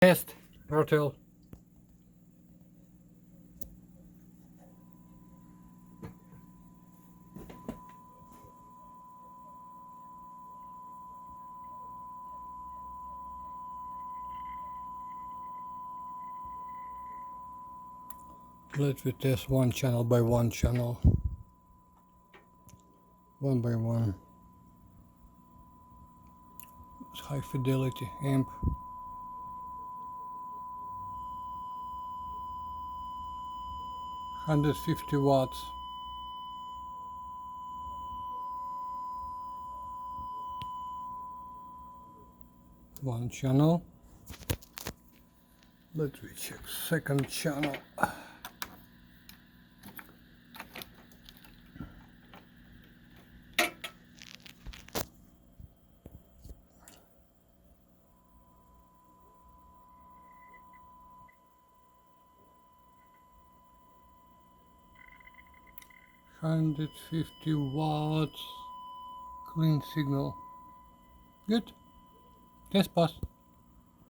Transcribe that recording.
Test, Rotel. Let me test one channel by one channel. One by one. It's high fidelity amp. $150. One channel. Let me check second channel. $150, clean signal. Good. Test pass.